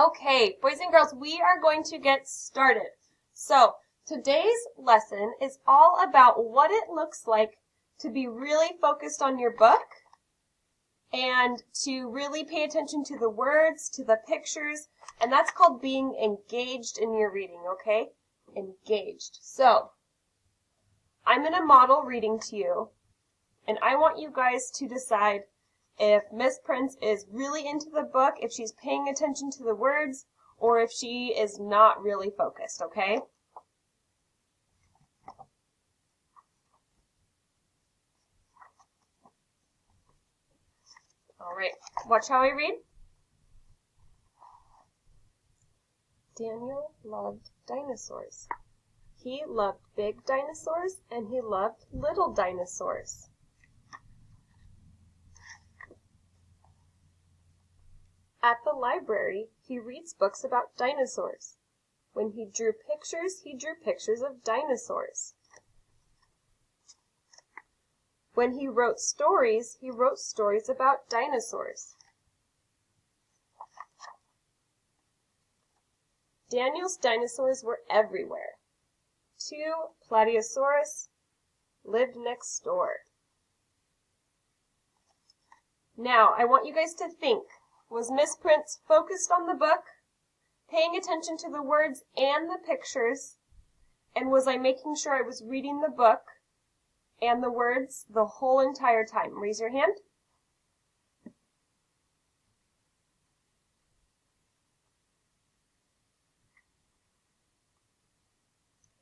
Okay, boys and girls, we are going to get started. So, today's lesson is all about what it looks like to be really focused on your book and to really pay attention to the words, to the pictures, and that's called being engaged in your reading, okay? Engaged. So, I'm going to model reading to you, and I want you guys to decide if Miss Prince is really into the book, if she's paying attention to the words, or if she is not really focused, okay? All right, watch how I read. Daniel loved dinosaurs. He loved big dinosaurs and he loved little dinosaurs. At the library, he reads books about dinosaurs. When he drew pictures of dinosaurs. When he wrote stories about dinosaurs. Daniel's dinosaurs were everywhere. 2 Plateosaurus lived next door. Now, I want you guys to think, was Miss Prince focused on the book, paying attention to the words and the pictures, and was I making sure I was reading the book and the words the whole entire time? Raise your hand.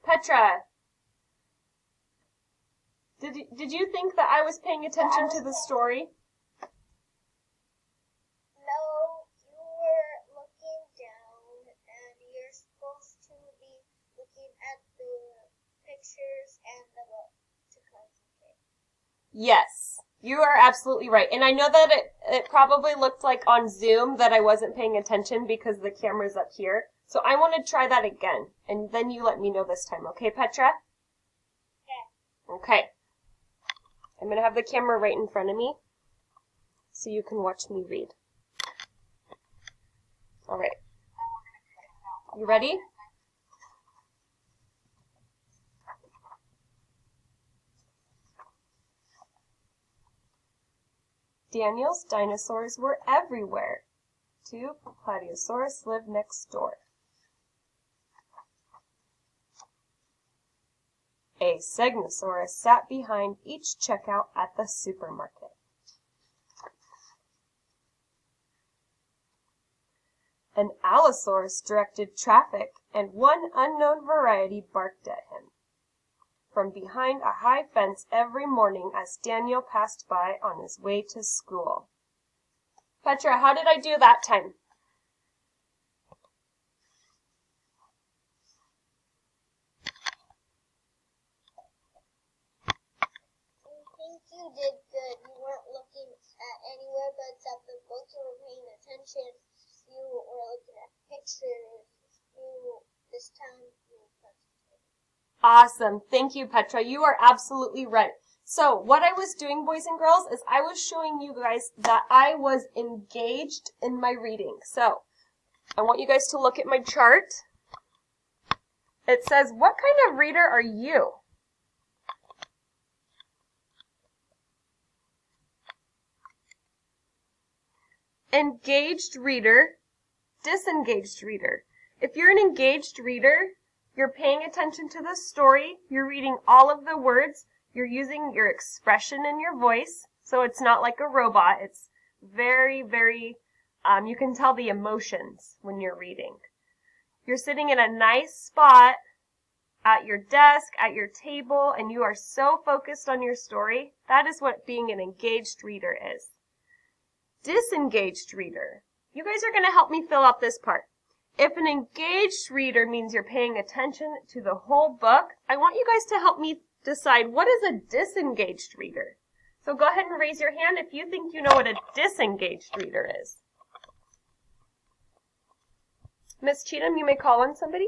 Petra, did you think that I was paying attention to the story? No, you were looking down, and you're supposed to be looking at the pictures and the book to concentrate. Yes, you are absolutely right. And I know that it probably looked like on Zoom that I wasn't paying attention because the camera's up here. So I want to try that again, and then you let me know this time, okay, Petra? Okay. Okay. I'm going to have the camera right in front of me so you can watch me read. All right. You ready? Daniel's dinosaurs were everywhere. 2 Plateosaurus lived next door. A Segnosaurus sat behind each checkout at the supermarket. An Allosaurus directed traffic, and one unknown variety barked at him from behind a high fence every morning as Daniel passed by on his way to school. Petra, how did I do that time? I think you did good. You weren't looking at anywhere but at the book. You were paying attention. You were looking at pictures. This time you were concentrating. Awesome. Thank you, Petra. You are absolutely right. So what I was doing, boys and girls, is I was showing you guys that I was engaged in my reading. So I want you guys to look at my chart. It says, what kind of reader are you? Engaged reader, disengaged reader. If you're an engaged reader, you're paying attention to the story, you're reading all of the words, you're using your expression in your voice, so it's not like a robot. It's very, you can tell the emotions when you're reading. You're sitting in a nice spot at your desk, at your table, and you are so focused on your story. That is what being an engaged reader is. Disengaged reader. You guys are going to help me fill out this part. If an engaged reader means you're paying attention to the whole book, I want you guys to help me decide what is a disengaged reader. So go ahead and raise your hand if you think you know what a disengaged reader is. Miss Cheatham, you may call on somebody.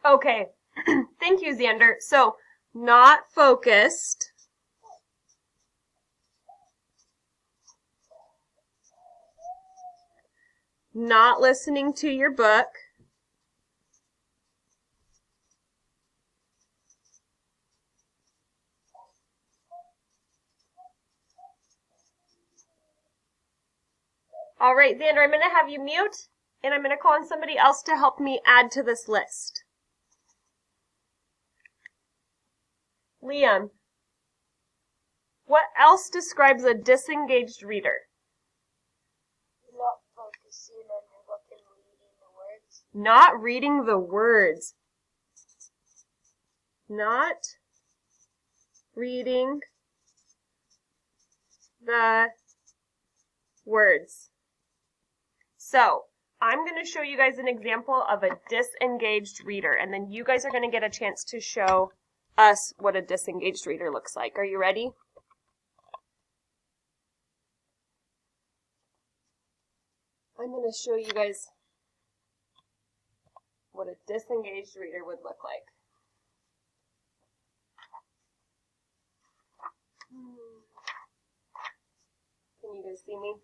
Okay. Thank you, Xander. So, not focused. Not listening to your book. All right, Xander, I'm going to have you mute, and I'm going to call on somebody else to help me add to this list. Liam, what else describes a disengaged reader? Not focusing on your book and reading the words. Not reading the words. Not reading the words. So, I'm going to show you guys an example of a disengaged reader, and then you guys are going to get a chance to show us what a disengaged reader looks like. Are you ready? I'm going to show you guys what a disengaged reader would look like. Can you guys see me?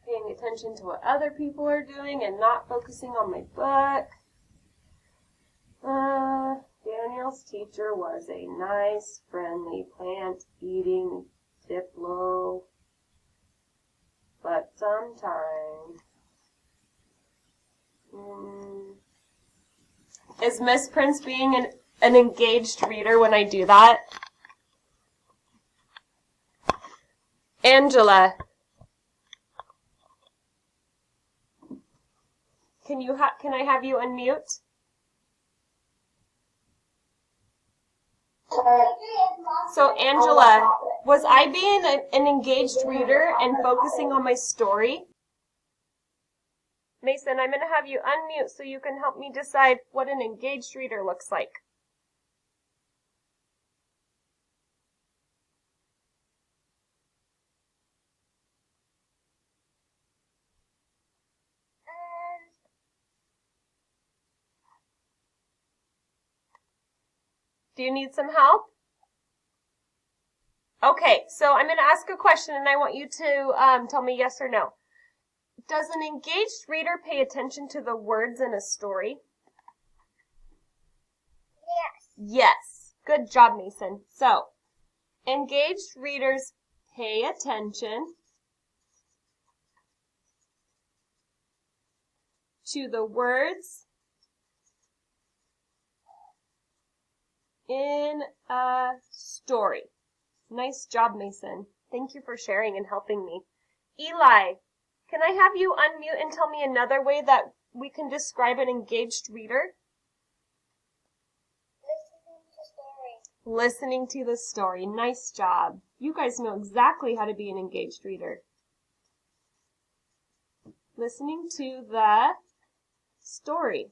Paying attention to what other people are doing and not focusing on my book. Daniel's teacher was a nice, friendly, plant-eating Diplo, but sometimes... Is Miss Prince being an engaged reader when I do that? Angela, can I have you unmute? So Angela, was I being an engaged reader and focusing on my story? Mason, I'm going to have you unmute so you can help me decide what an engaged reader looks like. Do you need some help? Okay, so I'm going to ask a question and I want you to tell me yes or no. Does an engaged reader pay attention to the words in a story? Yes. Yes. Good job, Mason. So, engaged readers pay attention to the words in a story. Nice job, Mason. Thank you for sharing and helping me. Eli, can I have you unmute and tell me another way that we can describe an engaged reader? Listening to the story. Nice job. You guys know exactly how to be an engaged reader. Listening to the story.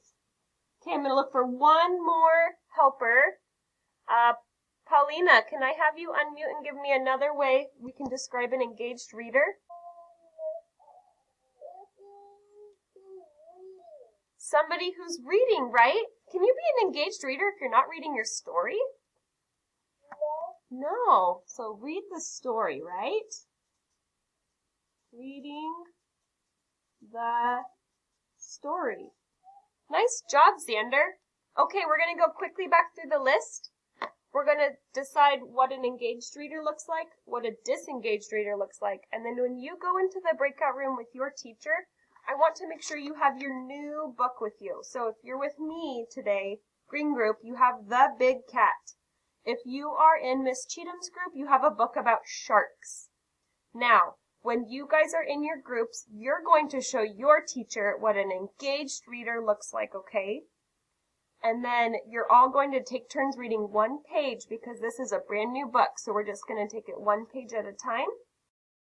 Okay, I'm going to look for one more helper. Paulina, can I have you unmute and give me another way we can describe an engaged reader? Somebody who's reading, right? Can you be an engaged reader if you're not reading your story? No. So read the story, right? Reading the story. Nice job, Xander. Okay, we're going to go quickly back through the list. We're going to decide what an engaged reader looks like, what a disengaged reader looks like, and then when you go into the breakout room with your teacher, I want to make sure you have your new book with you. So if you're with me today, green group, you have The Big Cat. If you are in Miss Cheatham's group, you have a book about sharks. Now, when you guys are in your groups, you're going to show your teacher what an engaged reader looks like, okay? And then you're all going to take turns reading one page because this is a brand new book, so we're just going to take it one page at a time.